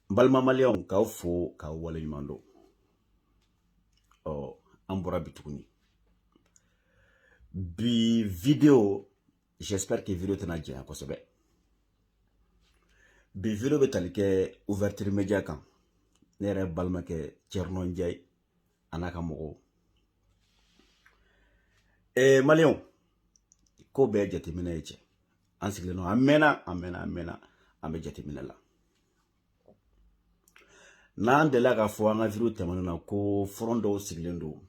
Balma Malion ka fo ka wale mando. Ambora bituguni. Bi vidéo, j'espère que vidéo tena djena kosobe. Bi vidéo betalike ouverture média kan. Nere balma ke Tcherno Ndiaye anaka mogo. Malion ko be jatemina eche. Ansikle no amena ambe jatemina la. Nan de la ka fo anga vidéo temana ko frondo siglendo.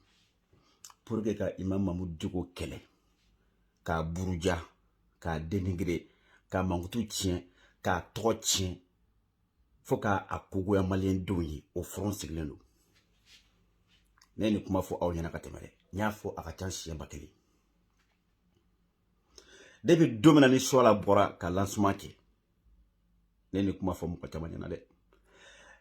Pour que ka imam Mahmoud Diko kele ka buruja ka dénigrer ka mankutu tien ka tro tien faut ka akogo ya malien donyi au front siglendo neni kuma fo aw nyana ka temere nya fo aka chansi ya bakeli depuis domina ni sola bora ka lancement ke neni kuma fo mu ka tamanya na de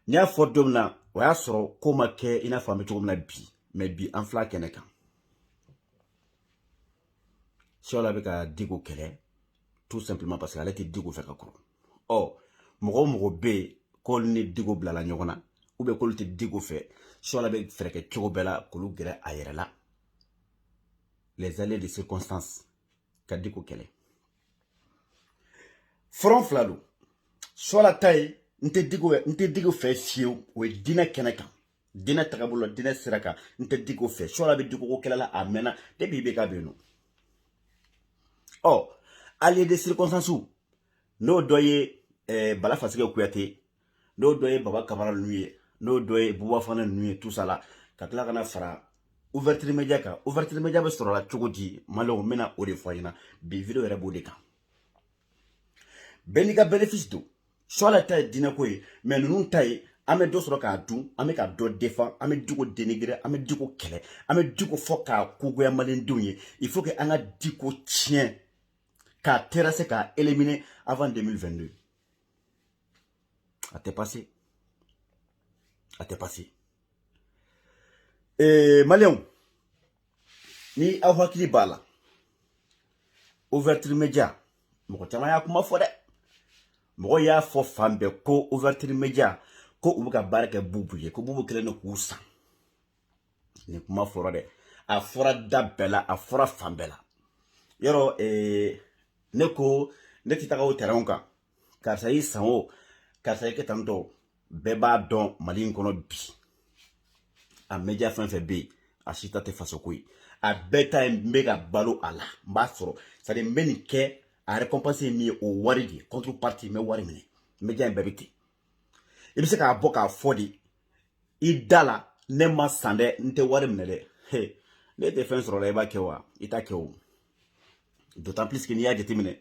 nya fo domina wa ya soro ko make ina fa meto na bi mais bi en fla keneka sola be ka Diko kele tout simplement parce qu'elle était Diko fait kakro mogo be kol ni Diko blala nyogona ou be kol te Diko fait sur la be freke tchogo bela kolu gere ayere la les allées de circonstances ka Diko kele front flalo sur la taille nte Diko fait fiu we dina keneka dina tagabulo dina siraka nte Diko fait sur la be Diko ko kele la amena de bibe ka beno allié des circonstances no doye bala fasike kuyate no doye baba kamara nuye no doye buba fana nuye tout ça là kakla kana fara ouverture média be soro la chogodi malo mena o de foyina bi vidéo yere bode kan benika bénéfice do so la tay dina koy mais nous tay ame do soro ka dun ame ka do défend ame Diko dénigrer ame Diko kele ame Diko foka kugoya malen dunye il faut que anga Diko tien ka terrasser ka éliminer avant 2022 a t'est passé Malion ni aw hakili bala ouverture média moko tama ya kuma fo de moko ya fo fambe ko ouverture média ko ubuka baraka bubuye ko bubu kele no kusa ni kuma fo de a fora dabela a fora fambela yoro neko neti taka o terrain kan karsa yi sanwo karsa ke tanto beba don malin kono bi a media fin fe be a chita te faso koy a beta mbega balo ala mbasoro ça de mbeni ke a récompenser mi o wari di contrepartie me wari mine media mbebiti e bi se ka boka fodi idala ne ma sande nte wari mine de ne te fin soro la ba kewa ita kewo d'autant plus que ni a jetimine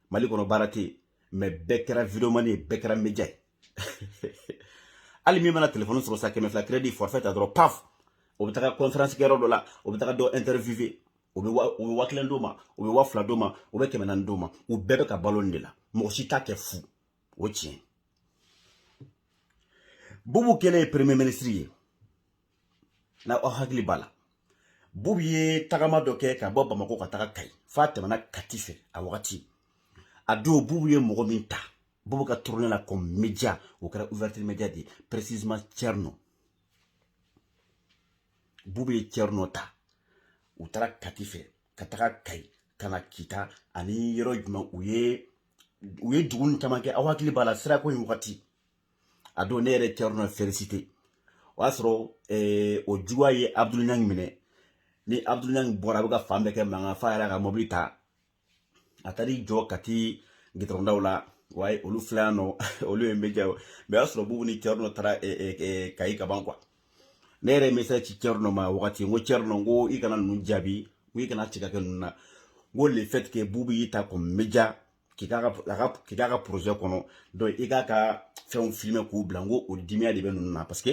mali kono barati mais bekera vidéo mani bekera media ali mi mana téléphone sur sa keme fla crédit forfait à drop paf o bitaka conférence kero do la o bitaka do interviewé o be waklen doma o be wafla doma o be kemenan doma o bebe ka ballon de la mo sita ke fou o tien bubu kele premier ministre na o hagli bala bubu ye tagama doke ka boba mako ka taga kai fatima na katife a wakati ado bubu ye mogo minta bubu ka tourner la comme média au kara ouverture média di précisément Tcherno bubu ye Tcherno ta u tara katife ka taga kai kana kita ani yoro juma uye dugun tamake awakili bala sira ko wakati ado nere Tcherno félicité wasro o juwa ye Abdul Nyang mine ni Abdul Nyang bora buka fambe ke manga fa yara ka mobilita atari jo kati gitrondaula way olu flano olu media be asro bubu ni Tcherno tara kai ka bankwa nere message Tcherno ma wakati ngo Tcherno ngo ikana nu jabi wi kana tika ke nuna ngo le fait que bubu yita comme media kikaka projet kono do ikaka fait un film ko blango o dimia de benuna parce que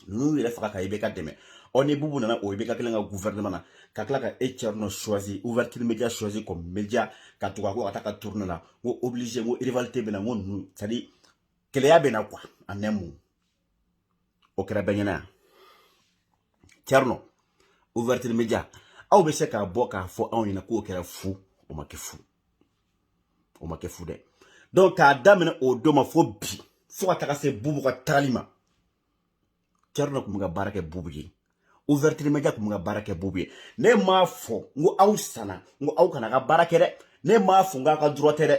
nous il fera ka ibeka deme on est bubu nana o ibeka kelenga gouvernement na kakla ka Tcherno choisi ouverture média choisi comme média ka tuka ko ataka tourner là ngo obligé ngo rivalité bena ngo nous ça dit kleya bena quoi en un mot o kera benyana Tcherno ouverture média aw be se ka boka fo an ina ko kera fou o ma ke fou de donc ka damene o do ma fo fo ka taga se bubu ka tagalima Tierno kun ka baara kɛ bubu ye ouverture media kun ka baara kɛ bubu ye ne m'a fɔ ngo aw sana ngo aw kana ka baara kɛ dɛ ne m'a fɔ nga ka droit tɛ dɛ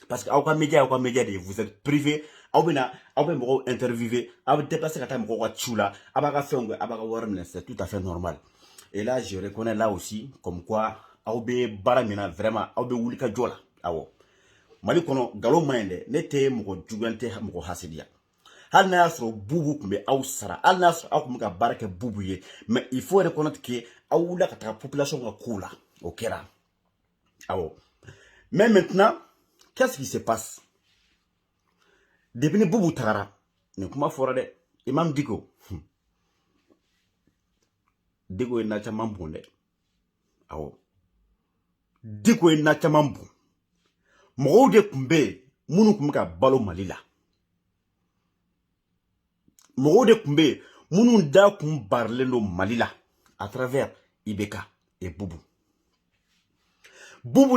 parce que aw ka media de vous êtes privé aw bɛ mɔgɔw interviewer aw bɛ déplacer ka taa mɔgɔw ka ciw la aw b'a ka fɛnw kɛ aw b'a ka wari minɛ c'est tout à fait normal et là je reconnais là aussi comme quoi aw bɛ baara min na vraiment aw bɛ wuli ka jɔ la awɔ Mali kɔnɔ nkalon ma ɲi dɛ ne tɛ mɔgɔ juguyan tɛ mɔgɔ hasidiya hali n'a y'a sɔrɔ bubu kun bɛ aw sara hali n'a y'a sɔrɔ aw kun bɛ ka baara kɛ bubu ye mais il faut reconnaître que aw wulila ka taga population ka kow la o kɛra awɔ mais maintenant qu'est-ce qui se passe depuis ni bubu tagara nin kuma fɔra dɛ Imam Dicko Dicko ye na caman bon dɛ awɔ Dicko ye na caman bon mɔgɔw de kun bɛ yen minnu kun bɛ ka balo Mali la mɔgɔw de kun bɛ yen minnu da kun barilen don Mali la à travers IBK et Bubu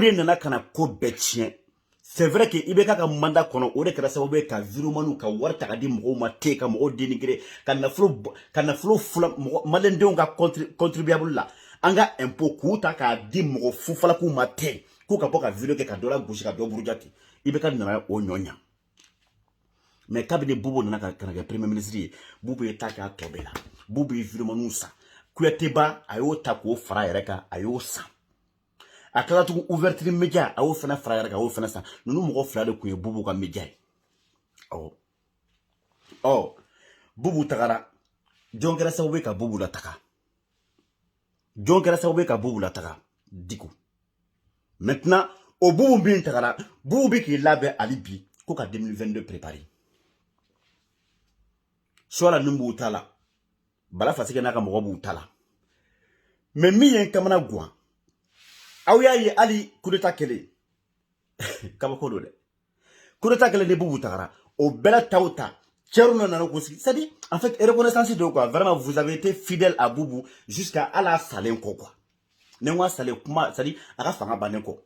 de nana kana ko bɛɛ tiɲɛ c'est vrai que IBK ka mandat kɔnɔ o de kɛra sababu ye ka virumanu ka wari ta ka di mɔgɔw ma te ka mɔgɔw dénigrer ka nafolo fula maliyɛndenw ka contribuable la an ka impôt k'u ta k'a di mɔgɔ fufalakow ma te k'u ka bɔ ka video kɛ ka dɔ la gosi ka dɔ buruja ten IBK nana o ɲɔ ɲa mais kabini Bubu nana ka kɛ premier ministre ye Bubu ye ta k'a tɔ bɛɛ la Bubu ye virumanu san Kuyateba a y'o ta k'o fara yɛrɛ kan a y'o san a kɛra tugun ouverture media a y'o fana fara yɛrɛ kan a y'o fana san ninnu mɔgɔ fila de kun ye Bubu ka media ye Bubu tagara jɔn kɛra sababu ye ka Bubu lataga Dicko maintenant o Bubu min tagara Bubu bɛ k'i labɛn hali bi ko ka 2022 préparer soit ni b'u ta la Bala Faseke n'a ka mɔgɔ b'u ta la mais min ye kamana guwan aw y'a ye hali coup d'état kɛlen kabako don dɛ coup d'état kɛlen de Bubu tagara o bɛɛ la ta o ta Tierno nana ko sigi c'est-à-dire en fait reconnaissance de quoi vraiment vous avez été fidèle à Bubu jusqu'à ala salen ko quoi ne ko salen kuma c'est-à-dire a ka fanga bannen kɔ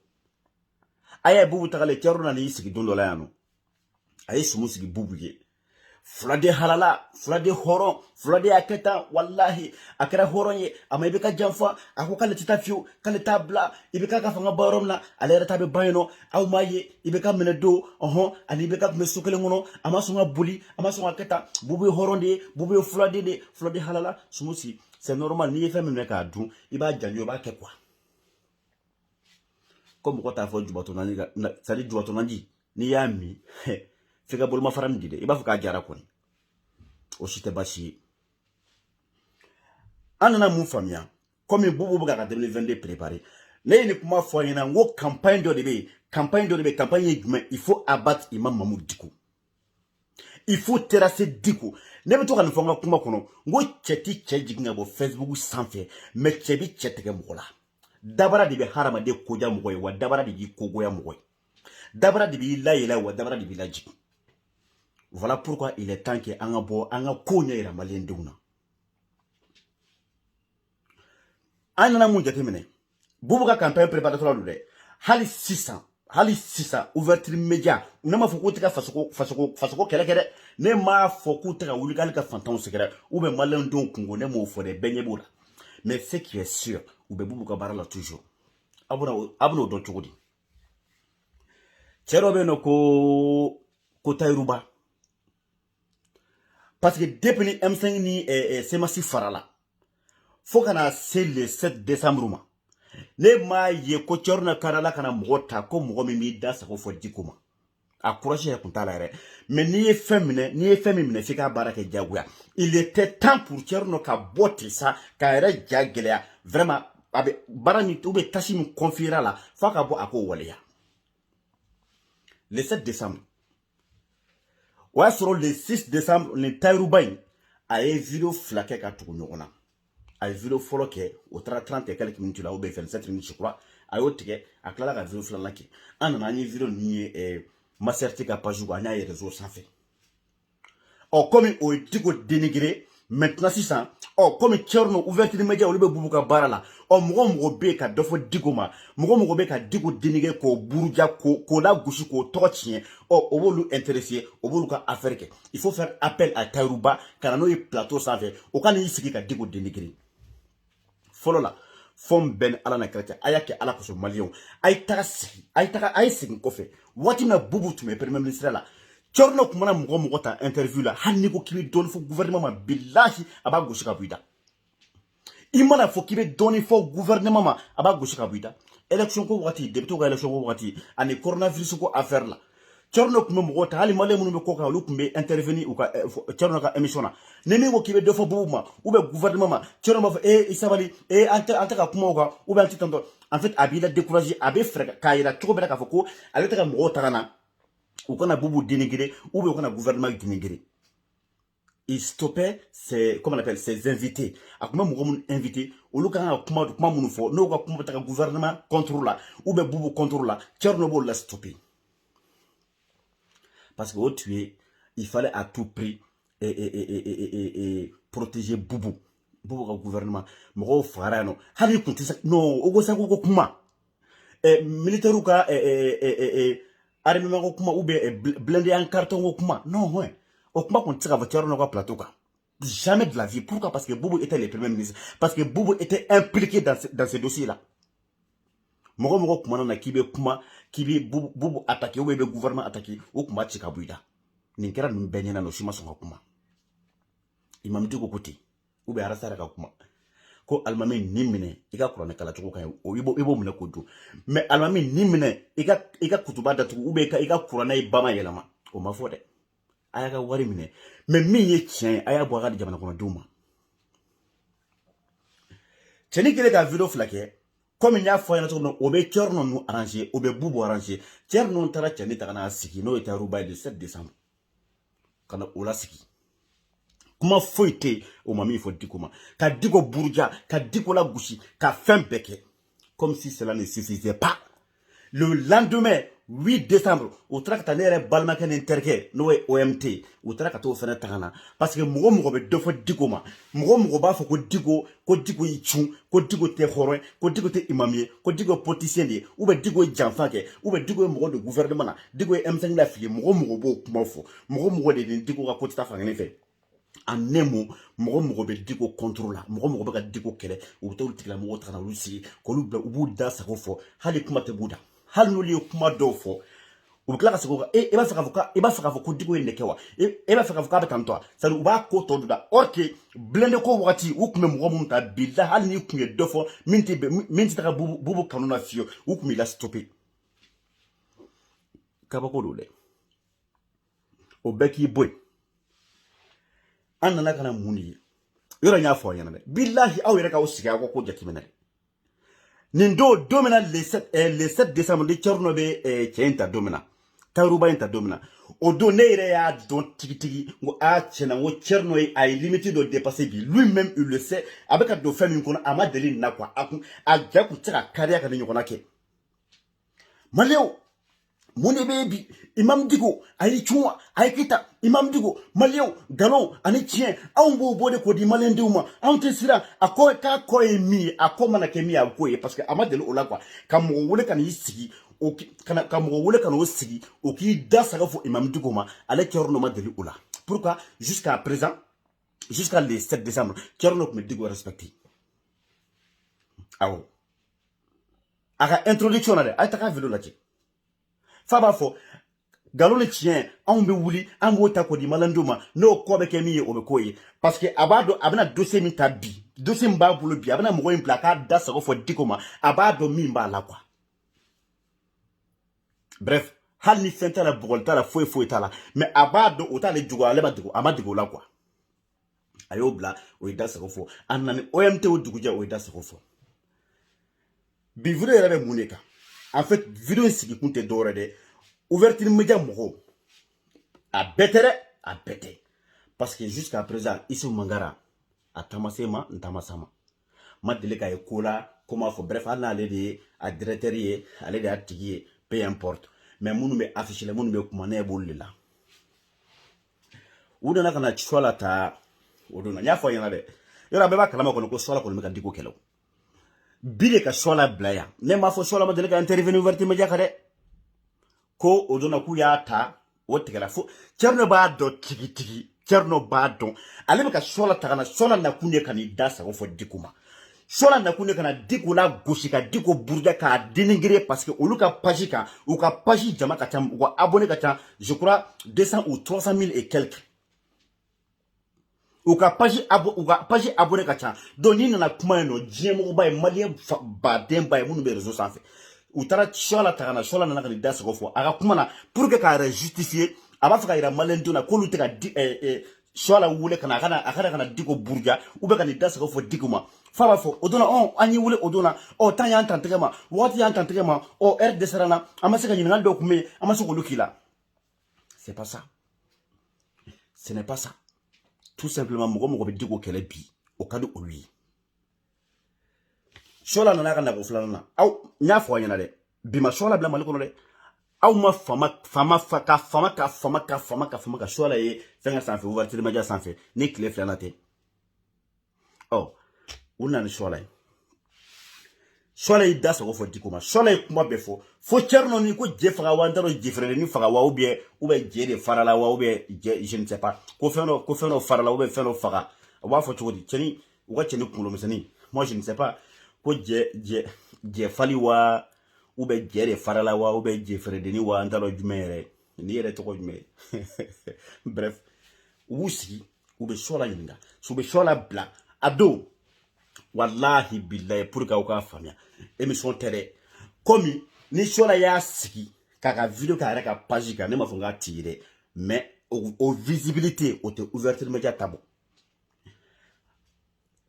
a y'a ye Bubu tagalen Tierno nana y'i sigi don dɔ la yan nɔ a ye sumu sigi Bubu ye fula de halala fula de hɔrɔn fula de y'a kɛ tan walahi a kɛra hɔrɔn ye a ma IBK janfa a ko k'ale tɛ taa fiyewu k'ale t'a bila IBK ka fanga ba yɔrɔ min na ale yɛrɛ ta bɛ ban yen nɔ aw m'a ye IBK minɛ don ani IBK tun bɛ so kelen kɔnɔ a ma sɔn ka boli a ma sɔn ka kɛ tan Bubu ye hɔrɔn de ye Bubu ye fuladen de ye fula de halala sumu sigi c'est normal n'i ye fɛn min minɛ k'a dun i b'a janjo i b'a kɛ quoi comme mɔgɔ t'a fɔ jubatɔnanji c'est-à-dire jubatɔnanji n'i y'a min f'i ka bolomafara min di dɛ i b'a fɔ k'a jara kɔni o si tɛ baasi ye an nana mun faamuya comme Bubu bɛ ka 2022 préparer ne ye nin kuma fɔ an ɲɛna n ko campagne dɔ de bɛ yen campagne ye jumɛn il faut abattre Imam Mamud Dicko il faut terrasser Dicko ne bɛ to ka nin fɔ n ka kuma kɔnɔ n ko cɛ ti cɛ jigin ka bɔ Facebook sanfɛ mais cɛ bi cɛ tigɛ mɔgɔ la dabara de bɛ hadamaden koja mɔgɔ ye wa dabara de b'i kogoya mɔgɔ ye dabara de b'i layɛlɛ wa dabara de b'i lajigin voilà pourquoi il est temps que an ka bɔ an ka kow ɲɛ yira maliyɛndenw na an nana mun jateminɛ Bubu ka campagne préparatoire don dɛ hali sisan ouverture media ne m'a fɔ k'u tɛ ka fasoko kɛlɛ kɛ dɛ ne m'a fɔ k'u tɛ ka wuli k'ale ka fantanw sɛgɛrɛ ou bien maliyɛndenw kungo ne m'o fɔ dɛ bɛɛ ɲɛ b'o la mais ce qui est sûr u bɛ Bubu ka baara la toujours a bɛn'o dɔn cogo di cɛ dɔ bɛ yen nɔ ko Tayiruba parce que depuis ni M5 ni Semasi farala fo kana se le 7 décembre ma ne m'a ye ko Tierno karala kana mɔgɔ ta ko mɔgɔ min b'i da sago fɔ Dicko ma a courage yɛrɛ kun t'a la yɛrɛ mais n'i ye fɛn min minɛ f'i ka baara kɛ jagoya il était temps pour Tierno ka bɔ ten sa k'a yɛrɛ ja gɛlɛya vraiment a bɛ baara min ou bien tâche min confier la f'a ka bɔ a k'o waleya le 7 décembre o y'a sɔrɔ le 6 décembre nin Tayiruba in a ye video fila kɛ ka tugu ɲɔgɔn na a ye video fɔlɔ kɛ o taara 30 et quelques minutes la ou bien 27 minutes je crois a y'o tigɛ a tilala ka video filanan kɛ an nana an ye video ninnu ye Maserti ka page kan an y'a ye réseau sanfɛ comme o ye Dicko dénigré maintenant sisan comme Tcherno ouverture média olu be bubu ka bara la mogo be ka dofo digo ma mogo be ka digo denige ko buruja ko la gushi ko tochin o bolu intéressé o bolu ka affaire ke il faut faire appel à Tayrouba kana no plateau sans fait o kana yisigi ka digo denigri folo la fom ben ala na krete ayake ala ko so malion ay taga ay sigi ko fe wati na bubu tume premier ministre la Tcherno kumana mogo ta interview la hanni ko kibi don fo gouvernement ma billahi aba goshi ka buida imana fo kibe doni fo gouvernement ma aba goshi ka buida election ko wati député ko election ko wati ani coronavirus ko affaire la Tcherno kuma mogo ta hali male munu be ko ka lu kumbe intervenir ou ka Tcherno ka émission na nemi ko kibe do fo bubu ma ou be gouvernement ma Tcherno ma isabali anta ka kuma ko ou be anti tanto en fait abila décourager abe frère ka ira to be ka fo ko ale ta ka mogo ta kana ou qu'on a beaucoup dénigré, ou qu'on a gouvernement dénigré. Il stoppait ses, comment on appelle, ses invités. À comment mon invité, ou le quand comment mon fort, nous comment le gouvernement contrôle là, ou bien beaucoup contrôle là, Tchernobyl l'a stoppé. Parce que au tuer, il fallait à tout prix protéger Boubou. Boubou le gouvernement. Moro farano. Hali kunti sa non, ogo sa ko kuma. Militaire ou ka armée ko kuma ou bien blindé en carton ko kuma non ouais au kuma qu'on tire voiture no ko plateau ka jamais de la vie. Pourquoi? Parce que Boubou était le premier ministre, parce que Boubou était impliqué dans ce dossier là. Moko kuma na kibe Boubou attaqué ou be gouvernement attaqué ou kuma tika buida ni kera no benyana no shima songa kuma imam diko kote ou be arasara ka kuma ko almami nimine iga kurane kala tuko kan o ibo mune kodu mais almami nimine iga kutuba datu ube iga kurane ibama yelama o mafode aya ka wari mine mais mi ye tien aya bo ga jamana kono duma teni kele ka video flake comme nya fo yana to no obe Tcherno no arranger obe Boubou arranger Tcherno tara teni takana siki no eta Roubaix le 7 décembre kana ola siki kuma foite o mami fo dikoma ka diko burja ka diko la gushi ka fembeke comme si cela ne suffisait pas. Le lendemain 8 décembre au trakta nere balmaken interke no OMT au trakta to fena tagana parce que mogo be do fo dikoma mogo ba fo ko diko yichu ko diko te khoro ko diko te imamie ko diko politicien de ou be diko janfake ou be diko mogo de gouvernement na diko M5 la fille mogo bo kuma fo mogo de diko ka ko ta fangene fe en un mot mogo be diko contrôle la mogo be ka diko kele ou to tikla mogo tana lusi ko lu be ubu da sa ko fo hali kuma te buda hal no li kuma do fo ou kla ka se ko e ba fa ka ko diko ne kewa e ba fa ka be tanto ça lu ba ko to da orke blende ko wati ou kuma mogo mun ta billah hal ni kuma do fo minti ta ka bubu kanuna fio ou kuma la stopper kabako dole o beki boy an nana kana muni yoro nya fo yana billahi aw yere ka o siga ko jatimena nin domina le 7 décembre de Tcherno be Tienta domina Tayrouba inta domina o do neire ya don tigi ngo a chena ngo Tcherno ay limité de dépasser bi lui-même il le sait avec do famille kono amadeli na kwa a jaku tira kariya kan nyoko nake maleo moni bebi imam digo ay chuma ay kita imam digo malio galon ani tien ambo bode ko di malende uma ante sira akoy ka koy mi akoma na kemi akoy parce que amadelo ola quoi kam wole kan yisigi o kana kam wole kan o sigi o ki da saga fo imam digo ma ale Tcherno madeli ola. Pourquoi jusqu'à présent jusqu'à le 7 décembre Tcherno me digo respecté awo aka introduction na de ay taka video la ci faba fo galon le tien on be wuli an bo ta ko di malanduma no ko be kemi o be koyi parce que abado abana dossier mi tabi dossier mba bulu bi abana mo ko placard da sa ko fo dikoma abado mi mba la quoi. Bref hal ni fenta la bugolta la fo etala mais abado o ta le jugo ale ba digo amadigo la quoi ayo bla o da sa ko fo anani OMT o duguja o da sa ko fo bi video yere be muneka en fait vidéo sigi kunte dore de ouverture média mogo a bête parce que jusqu'à présent ici Mangara a tamasema ntamasama madele ka ekola comment faut bref on aller de à directeur aller de atigi peu importe mais munu me afficher le munu me kuma na bolila udana kana chwala ta o donna nya fo yana de yora be ba kalama ko sola ko me ka diko kelo bile ka sola blaya ne ma fo sola ma de ka intervenir verti me jakade ko o donna ku ya ta o tigala fo cerno ba do tigi cerno ba don ale be ka sola tagana sola na kunye kan da sa ko fo dikuma sola na kunye kana diko la gosi ka diko burja ka denigrer parce que olu ka page kan ou ka page jama ka tam ou abonné ka tam je crois 200 ou 300 000 et quelques ou ka page abonné ka tam donc ni na kuma no diemo ba malien ba den ba munu be réseau sans fait ou tara sola tagana sola na ka da sa ko fo aga kuma na pour que ka justifier aba fa ka ira malien dona ko lu te ka sola wule kana kana diko burja ou be ka ni da sa ko fo dikuma faba fo odona on anyi wule odona o tan yan tantegema wati yan tantegema o de sarana amase ka nyinga do kume amase ko lukila c'est pas ça, ce n'est pas ça. Tout simplement mogo be diko kele bi o kadu o lui sola na kana ko flana aw nya fo nyana de bima sola bla maliko no de aw ma fama ka sola ye fenga sanfe ouverture media sanfe ni clé flana te oh una ni sola yi da so fo dikoma sola yi kuma be fo cerno ni ko je faga wa ndaro je frere ni faga wa ou bien je de farala wa ou bien je ne sais pas ko feno farala ou bien feno faga wa fo chodi cheni wa cheni kulo mesani moi je ne sais pas ko je fali wa ou bien je de farala wa ou bien je frere ni wa ndaro jumere ni yere to ko jume bref wusi ou be sola yinga so be sola bla ado wallahi billahi pour ka uka famia émission télé comme ni sola ya siki kaka vidéo ka reka page ka ne ma fonga tirer mais au visibilité au te ouverture média tabo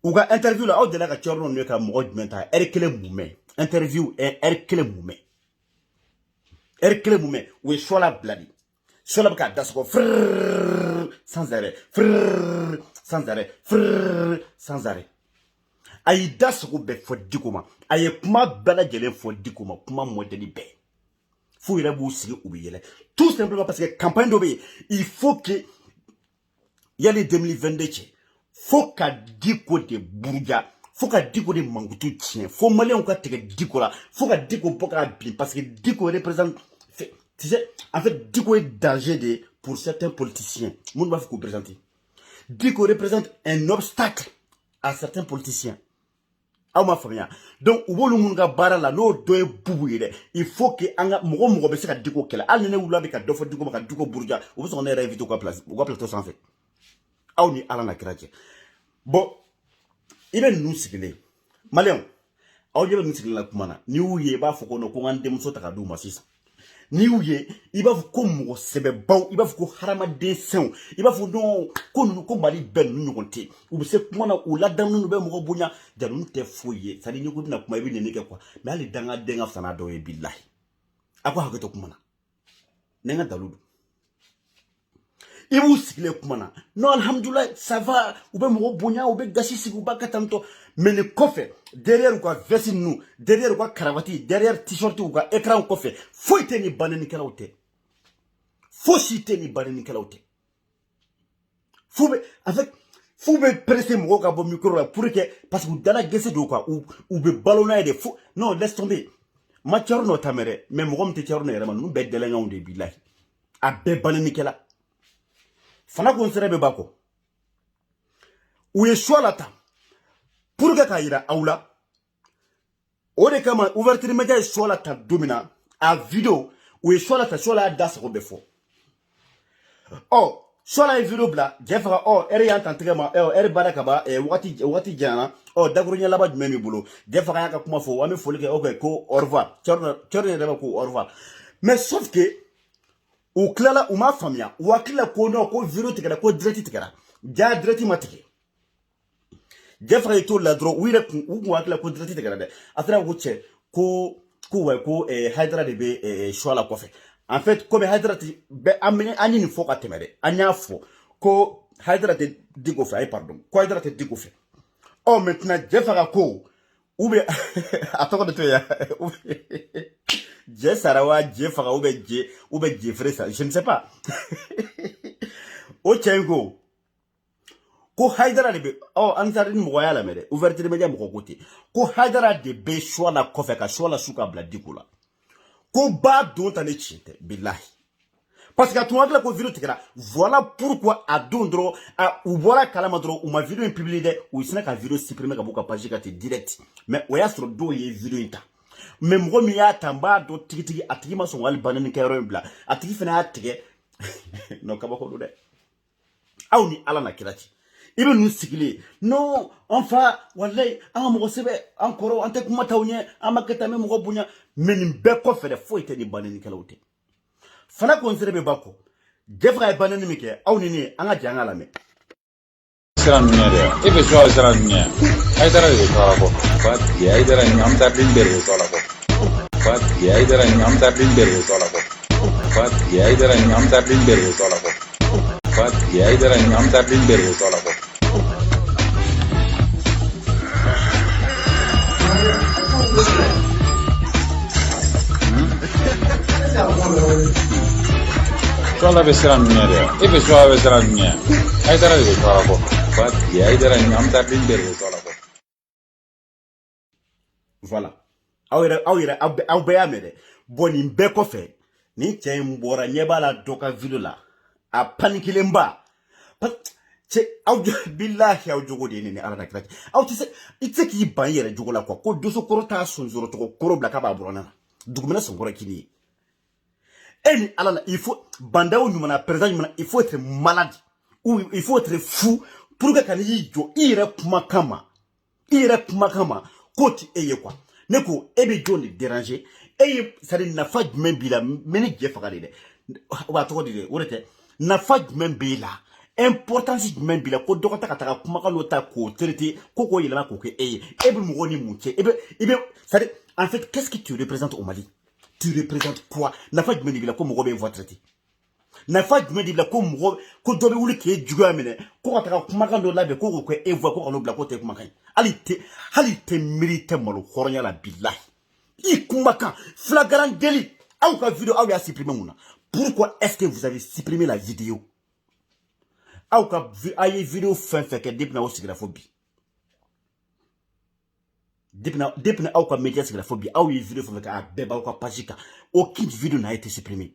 uga interview la au de la ka chorno ne ka mo menta erkele mume interview erkele mume we sola bladi sola ka dasko sans arrêt sans arrêt ayi da sogo be fo dikoma ayi kuma bala jelen fo dikoma kuma modeli be fo ira bu sigi ubiyele tout simplement parce que campagne dobe il faut que yali 2022 faut ka diko de burja faut ka diko de mangutu tien faut malien ka tege diko la faut ka diko boka bi parce que diko représente tu sais en fait diko est danger pour certains politiciens moun ba faut présenter diko représente un obstacle à certains politiciens. Ma famille. Donc, la no doye bubu il faut que anga mogo be se ka diko kela al ne wula be ka dofo diko ka diko burja o be so ne rêve to ko place o ko plateau sans fait aw ni ala na kraje bon ibe nu sigile malion aw je be nu sigile la kumana ni uye ba foko no ko ngande muso ta ka du masisa ni uye iba fu ko mogo sebe baw iba fu ko harama de sen iba fu no ko nu ko mali ben nu ngonte u be se kuma na u la dan nu be mogo bunya janu te foye sadi ni ko na kuma ibi ne ke kwa mais ali danga denga fana do e billahi akwa haketo kuma na nenga daludu ibu sikile kuma na no alhamdulillah ça va u be mogo bunya u be gasi sigu bakatanto mais ne kofe derrière quoi vesti nous derrière quoi cravate derrière t-shirt ou quoi écran kofe faut te ni banani kalaote faut citer ni banani kalaote faut avec faut be presser mo ka bo micro là pour que parce que dala gese do quoi ou be ballona de faut non laisse tomber ma tiorno tamere même mo mte tiorno yere man nu be dele ngawde billahi a be banani kala fana ko nsere be bako ou ye choalata pour que kaira aula ode kama ouverture media sola ta domina a vidéo ou sola ta sola das ko befo oh sola vidéo bla jefa oh ere yan tantrema ere baraka ba wati jana oh dagurunya laba menu bulo jefa kan ka kuma fo wa me foli ke okay ko au revoir chorne reba ko au revoir mais sauf que ou klala ou ma famia ou akila ko no ko vidéo tikara ko direct tikara ja direct matike Jeffrey to la dro wira ku akila ko direct tikara de atra ko che ko Hydra de be chola ko fe en fait comme Hydra be amene ani ni fo ka temere anya fo ko Hydra te digo fe pardon ko Hydra te digo fe oh maintenant Jeffrey ko ou be atoko de to ya je sarawa Jeffrey ou be Jeffrey ça je ne sais pas o chengo ko Haidara de be ansari ni mɔgɔya la mɛdɛ ouverture media mɔgɔ ko te ko Haidara de be choix la kɔfɛ ka choix la suka bla Diko la ko ba don ta ne tiɲɛ billahi parce que tout le ko vidéo tigɛra voilà pourquoi a don dɔrɔn u bɔra kalama dɔrɔn u ma vidéo in publier dɛ u sina ka vidéo supprimer ka bɔ ka page ka te direct mais o y'a sɔrɔ dɔw ye vidéo in ta mais mɔgɔ min y'a ta n b'a dɔn tigitigi a tigi ma sɔn hali banni kɛ yɔrɔ in bila a tigi fana y'a tigɛ non kabako don dɛ aw ni ala na kira ci i bɛ ninnu sigilen non an fa walayi an ka mɔgɔ sɛbɛ an kɔrɔ an tɛ kuma t'aw ɲɛ an ma kɛ tan an bɛ mɔgɔ bonya mais nin bɛɛ kɔfɛ dɛ foyi tɛ nin bannikɛlaw tɛ fana ko n sere bɛ ba kɔ jɛfaga ye banni min kɛ aw ni ne an ka jɛ an ka lamɛn sira ninnu ye dɛ e bɛ sɔrɔ sira ninnu ye Haidara de bɛ to a la kɔ Fatigi Haidara ɲamtaden bɛɛ de bɛ to a la kɔ Fatigi Haidara ɲamtaden bɛɛ de bɛ to a la kɔ Fatigi Haidara ɲamtaden bɛɛ de bɛ to a la kɔ Fatigi Haidara ɲamtaden bɛɛ de bɛ to a la kɔ Sola bɛ sira ninnu ye dɛ e bɛ sɔrɔ bɛ sira ninnu ye Haidara de bɛ to a la kɔ Fatigi Haidara ɲamtaden bɛɛ de bɛ to a la kɔ voilà aw bɛɛ y'a mɛn dɛ bon nin bɛɛ kɔfɛ nin cɛ in bɔra ɲɛ b'a la dɔ ka vidéo la a paniquelenba cɛ aw billahi aw jogo de ye nin ala na kira aw tɛ se i tɛ se k'i ban i yɛrɛ jogo la quoi ko dosokɔrɔ t'a sonsoro tɔgɔ kɔrɔ bila k'a b'a bɔrɔna na dugumɛnɛ sɔnkɔrɔ kini ye et ni ala na il faut bandaw ɲuman président ɲuman il faut être malade ou il faut être fou pour que kan y'i jɔ i yɛrɛ kuma kama ko ti e ye quoi ne ko e bɛ jɔn de déranger e ye c'est nafa jumɛn b'i la mɛ ni jɛ faga de dɛ wa tɔgɔ de o de tɛ nafa jumɛn b'i la importance jumɛn b'i la ko dɔ ka taa ka taga kumakan dɔ ta k'o traiter ko k'o yɛlɛma k'o kɛ e ye e bɛ mɔgɔ ni mun cɛ i bɛ c'est en fait qu'est-ce que tu représentes au Mali tu représentes quoi nafa jumɛn de b'i la ko mɔgɔ bɛ voix traiter nafa jumɛn de b'i la ko mɔgɔ ko dɔ bɛ wuli k'e juguya minɛ ko ka taga kumakan dɔ labɛn ko k'o kɛ e voix ko ka n'o bila k'o tɛ kumakan ye hali tɛ miiri tɛ malo hɔrɔnya la bilahi i kumakan flagrant délit aw ka vidéo aw y'a supprimer mun na pourquoi est-ce que vous avez supprimé la vidéo aw ye vidéo fɛn fɛn kɛ depuis n'aw sigira fo bi depuis aw ka média sigira fo bi aw ye vidéo fɛn fɛn kɛ a bɛɛ b'aw ka page kan aucune vidéo n'a été supprimée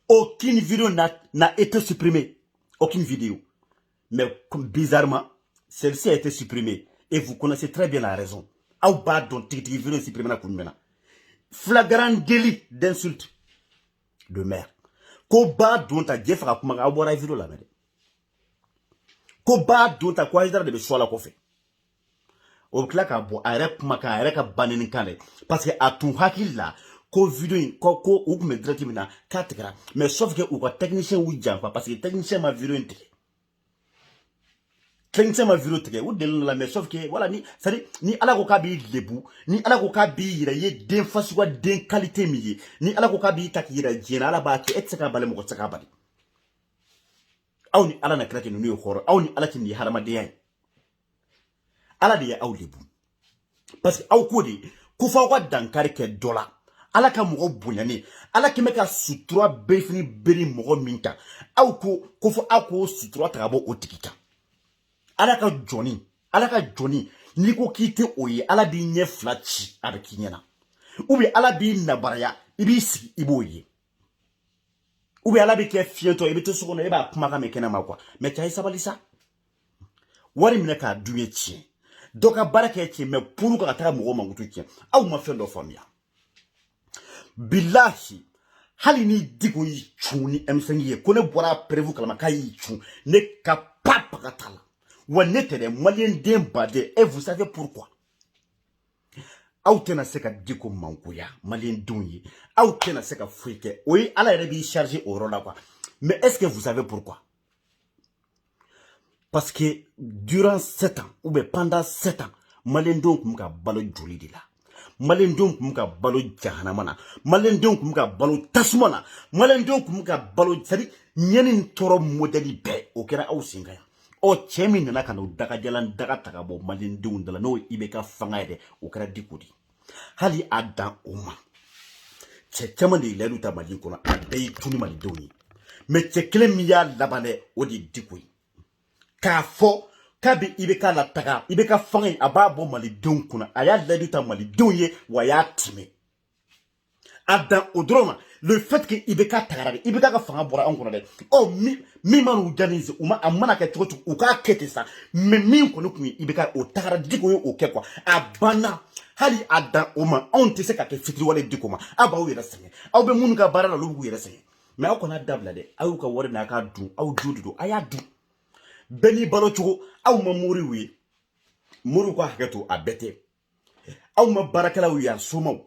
aucune vidéo n'a été supprimée aucune vidéo mais comme bizarrement celle-ci a été supprimée et vous connaissez très bien la raison aw b'a dɔn tigitigi vidéo supprimée na kun jumɛn na flagrant délit d'insulte de maire ko b'a dɔn ta jɛ faga kuma kan aw bɔra vidéo lamɛn dɛ ko b'a dɔn ta ko Haidara de bɛ choix la kɔfɛ o bɛ tila k'a bɔ a yɛrɛ kumakan a yɛrɛ ka bannikan dɛ parce que a tun hakili la ko vidéo in ko u tun bɛ direct min na k'a tigɛra mais sauf que u ka technicien y'u janfa parce que technicien ma vidéo in tigɛ technicien ma vidéo tigɛ u delila la mais sauf que voilà ni ala ko k'a b'i lebu ni ala ko k'a b'i yira i ye den fasuguya den qualité min ye ni ala ko k'a b'i ta k'i yira diɲɛ na ala b'a kɛ e tɛ se k'a bali mɔgɔ tɛ se k'a bali aw ni ala na kira kɛ ninnu ye hɔrɔn aw ni ala tɛ nin ye hadamadenya ye ala de ye aw lebu parce que aw ko de ko f'aw ka dankari kɛ dɔ la ala ka mɔgɔ bonyani ala kɛmɛ ka sutura bɛɛ beri mɔgɔ min kan aw ko fɔ aw k'o sutura ta ka bɔ o tigi kan ala ka jɔni n'i ko k'i tɛ o ye ala b'i ɲɛ fila ci a bɛ k'i ɲɛna ou bien ala b'i nabaraya i b'i sigi i b'o ye ou bien ala bɛ kɛ fiɲɛtɔ i bɛ to so kɔnɔ e b'a kumakan mɛn kɛnɛma quoi mais cɛ a ye sabali sa wari minɛ k'a dun ye tiɲɛ dɔ ka baara kɛ tiɲɛ mais pour ka taga mɔgɔw mankutu tiɲɛ aw ma fɛn dɔ faamuya bilahi hali ni Diko y'i cun ni M5 ye ko ne bɔra prévu kalama k'a y'i cun ne ka papa ka t'a la wa ne tɛ dɛ maliyɛn den baden et vous savez pourquoi aw tɛna se ka Diko mangoya maliyɛn denw ye aw tɛna se ka foyi kɛ o ye ala yɛrɛ b'i charger o yɔrɔ la quoi mais est-ce que vous savez pourquoi parce que durant 7 ans ou bien pendant 7 ans maliyɛn denw tun bɛ ka balo joli de la maliyɛn denw tun bɛ ka balo jahanama na maliyɛn denw tun bɛ ka balo tasuma na maliyɛn denw tun bɛ ka balo c'est-à-dire ɲɛni ni tɔɔrɔ modèle bɛɛ o kɛra aw sen kan yan ɔ cɛ min nana ka n'o dagajalan daga ta ka bɔ maliyɛn denw da la n'o i bɛ ka fanga yɛrɛ o kɛra Diko de hali a dan o ma cɛ caman de ye layidu ta Mali kɔnɔ a bɛɛ ye tunu malidenw ye mais cɛ kelen min y'a laban dɛ o de ye Diko ye k'a fɔ k'a bɛ IBK la taga IBK fanga in a b'a bɔ malidenw kunna a y'a layidu ta malidenw ye wa a y'a tɛmɛ a dan o dɔrɔn ma le fait que IBK tagara de IBK ka fanga bɔra anw kɔnɔ dɛ min ma n'u jani a mana kɛ cogo cogo u k'a kɛ ten sa mais min kɔni tun ye IBK o tagara Diko ye o kɛ quoi a banna hali a dan o ma anw tɛ se ka kɛ fitiriwale Diko ma aw b'aw yɛrɛ sɛgɛn aw bɛ minnu ka baara la olu b'u yɛrɛ sɛgɛn mais aw kana dabila dɛ aw y'u ka wari n'a ka dun aw jo de don a y'a dun bɛɛ n'i balo cogo aw ma moriw ye moriw ka hakɛ to a bɛɛ tɛ aw ma baarakɛlaw ye a somaw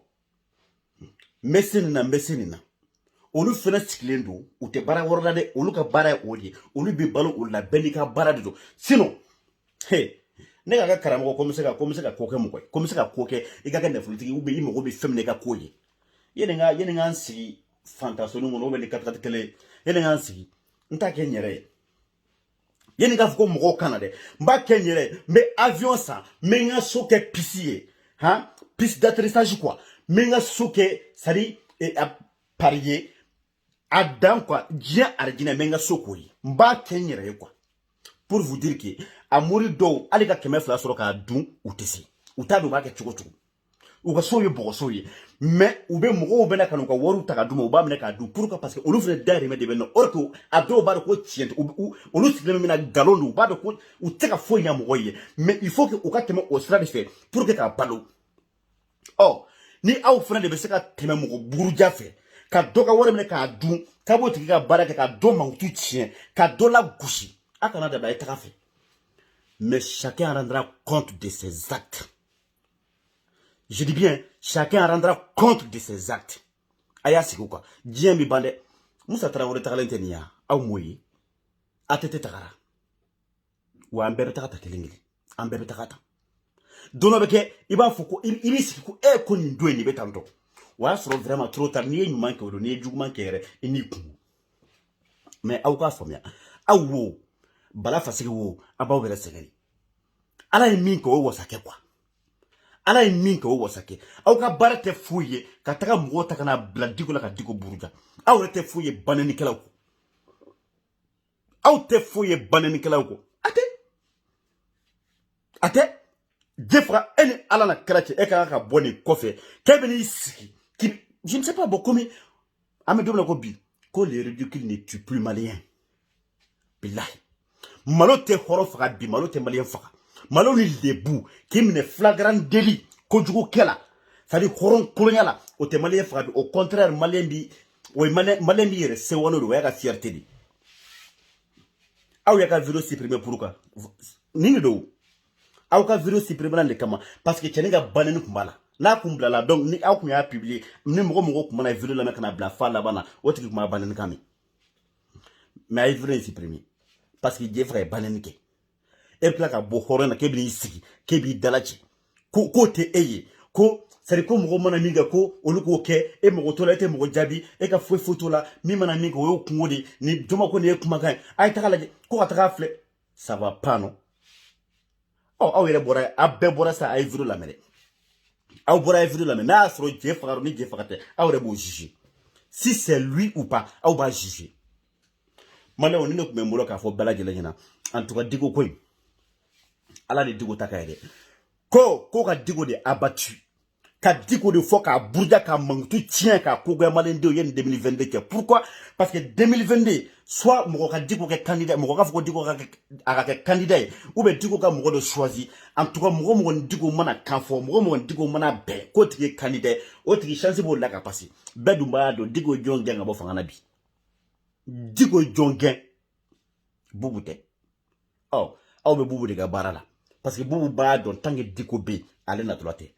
médecine na olu fana sigilen don u tɛ baara wɛrɛ la dɛ olu ka baara ye o de ye olu bɛ balo o la bɛɛ n'i ka baara de don sinon ne ka karamɔgɔ ko n bɛ se ka ko kɛ mɔgɔ ye ko n bɛ se ka ko kɛ i ka kɛ nafolotigi ou bien i mago bɛ fɛn min na i ka ko ye yanni n ka n sigi fantasoni kɔnɔ ou bien ni katikati kelen yanni n ka n sigi n t'a kɛ n yɛrɛ ye yanni k'a fɔ ko mɔgɔw kana dɛ n b'a kɛ n yɛrɛ ye n bɛ avion san n bɛ n ka so kɛ piste ye piste d'atterrissage quoi n bɛ n ka so kɛ c'est à dire pari ye a dan quoi diɲɛ arijinɛ n bɛ n ka so k'o ye n b'a kɛ n yɛrɛ ye quoi pour vous dire que a mori dɔw hali ka 200 sɔrɔ k'a dun u tɛ se u t'a dɔn u b'a kɛ cogo cogo u ka so ye bɔgɔso ye mais u bɛ mɔgɔw bɛna ka n'u ka wariw ta ka d'u ma u b'a minɛ k'a dun pourquoi parce que olu fana dahirimɛ de bɛ na or que a dɔw b'a dɔn ko tiɲɛ tɛ olu sigilen bɛ na nkalon don u b'a dɔn ko u tɛ ka foyi ɲɛ mɔgɔ ye mais il faut que u ka tɛmɛ o sira de fɛ pour que k'a balo ni aw fana de bɛ se ka tɛmɛ mɔgɔ buruja fɛ ka dɔ ka wari minɛ k'a dun k'a b'o tigi ka baara kɛ ka dɔ mankutu tiɲɛ ka dɔ la gosi a kana dabila a ye taga fɛ mais chacun rendra compte de ses actes. Je dis bien, chacun rendra compte de ses actes. Aya sigo quoi. Dieu mi bande. Moussa Traoré tagalen tenia. Aw moyi. Atete tagara. Wa ambebe tagata kelingili. Ambebe tagata. Dono beke iba fuko ibi siku ko ni ndo ni betanto. Wa soro vraiment trop tard ni ñu manke wodo ni jugu manke re ni ku. Mais aw ka fomya. Aw wo bala fasigi wo abaw bere segeni. Ala yi min ko wo sake quoi. Ala yi min ka o wasake aw ka baara tɛ foyi ye ka taga mɔgɔw ta kana bila Diko la ka Diko buruja aw yɛrɛ tɛ foyi ye bananikɛlaw ko aw tɛ foyi ye bananikɛlaw ko a tɛ jefa e ni Ala na kɛra cɛ e ka ka bɔ nin kɔfɛ k'e bɛ n'i sigi je ne sais pas bon comme an bɛ don min na ko bi ko le ridicule ne tue plus malien bilahi malo tɛ hɔrɔn faga bi malo tɛ malien faga malo ni lebu qui mine flagrant délit kojugu kɛla c'est à dire hɔrɔn kolonya la o tɛ malien faga bi au contraire malien bi yɛrɛ sewano de o y'a ka fierté de aw y'a ka vidéo supprimer pourquoi ni de do aw ka vidéo supprimer de kama parce que cɛnin ka banni kun b'a la n'a kun bila la donc ni aw kun y'a publier ni mɔgɔ kun mana vidéo lamɛn kana bila fa laban na o tigi kun b'a banni kan mais a ye vidéo supprimer parce que Dieu frère banni kɛ e bɛ tila ka bɔ hɔrɔn na k'e bɛ n'i sigi k'e b'i dalacɛ ko tɛ e ye ko c'est à dire ko mɔgɔ mana min kɛ ko olu k'o kɛ e mago t'o la e tɛ mɔgɔ jaabi e ka foyi t'o la min mana min kɛ o y'o kungo de ni jɔnma ko nin ye kumakan ye a ye taga lajɛ ko ka taga filɛ ça va pas non aw yɛrɛ bɔra a bɛɛ bɔra sa a ye vidéo lamɛn dɛ aw bɔra a ye vidéo lamɛn n'a y'a sɔrɔ jɛ faga ni jɛ faga tɛ aw yɛrɛ b'o juger si c'est lui ou pas aw b'a juger maliyɛnw ni ne tun bɛ n bolo k'a fɔ bɛɛ lajɛlen ɲɛna en tout cas Diko ko in Ala de Diko ta ka ye dɛ ko ka Diko de abattu ka Diko de fɔ k'a buruja k'a mankutu tiɲɛ k'a kogoya maliɲɛndenw ye nin 2022 kɛ pourquoi parce que 2022 soit mɔgɔ ka Diko kɛ candidat mɔgɔ k'a fɔ ko Diko a ka kɛ candidat ye ou bien Diko ka mɔgɔ dɔ choisi en tout cas mɔgɔ ni Diko mana kan fɔ mɔgɔ ni Diko mana bɛn k'o tigi ye candidat ye o tigi chance b'o la ka passer bɛɛ dun b'a dɔn Diko jɔn gɛn ka bɔ fanga na bi Diko jɔn gɛn Bubu tɛ aw bɛ Bubu de ka baara la parce que Bubu b'a dɔn tant que Diko bɛ yen ale natɔla tɛ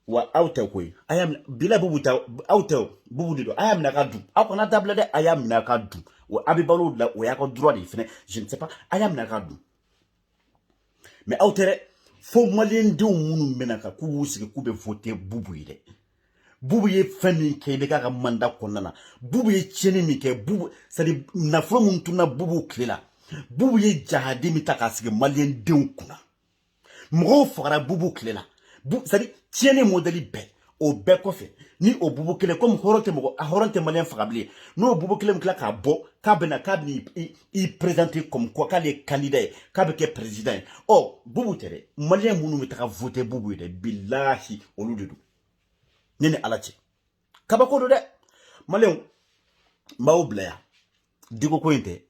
wa aw tɛ koyi a y'a minɛ bila Bubu ta aw tɛ Bubu de don a y'a minɛ ka dun aw kana dabila dɛ a y'a minɛ ka dun wa a bɛ balo la o y'a ka droit de fɛnɛ je ne sais pas a y'a minɛ ka dun mais aw tɛ dɛ fo maliyɛndenw minnu bɛna ka k'u b'u sigi k'u bɛ voter Bubu ye dɛ Bubu ye fɛn min kɛ i bɛ k'a ka mandat kɔnɔna na Bubu ye tiɲɛni min kɛ Bubu c'est à dire nafolo min tunna Bubu tile la Bubu ye jahaden min ta k'a sigi maliyɛndenw kunna mɔgɔw fagara Bubu tile la c'est à dire tiɲɛni modèle bɛɛ o bɛɛ kɔfɛ ni o bubu kelen comme hɔrɔn tɛ mɔgɔ a hɔrɔn tɛ maliyɛn faga bilen n'o bubu kelen min tila k'a bɔ k'a bɛna i présenter comme quoi k'ale ye candidat ye k'a bɛ kɛ président ye bubu tɛ dɛ maliyɛn minnu bɛ taga voter bubu ye dɛ bilahi olu de don ne ni ala cɛ kabako don dɛ maliyɛnw n b'aw bila yan diko ko in tɛ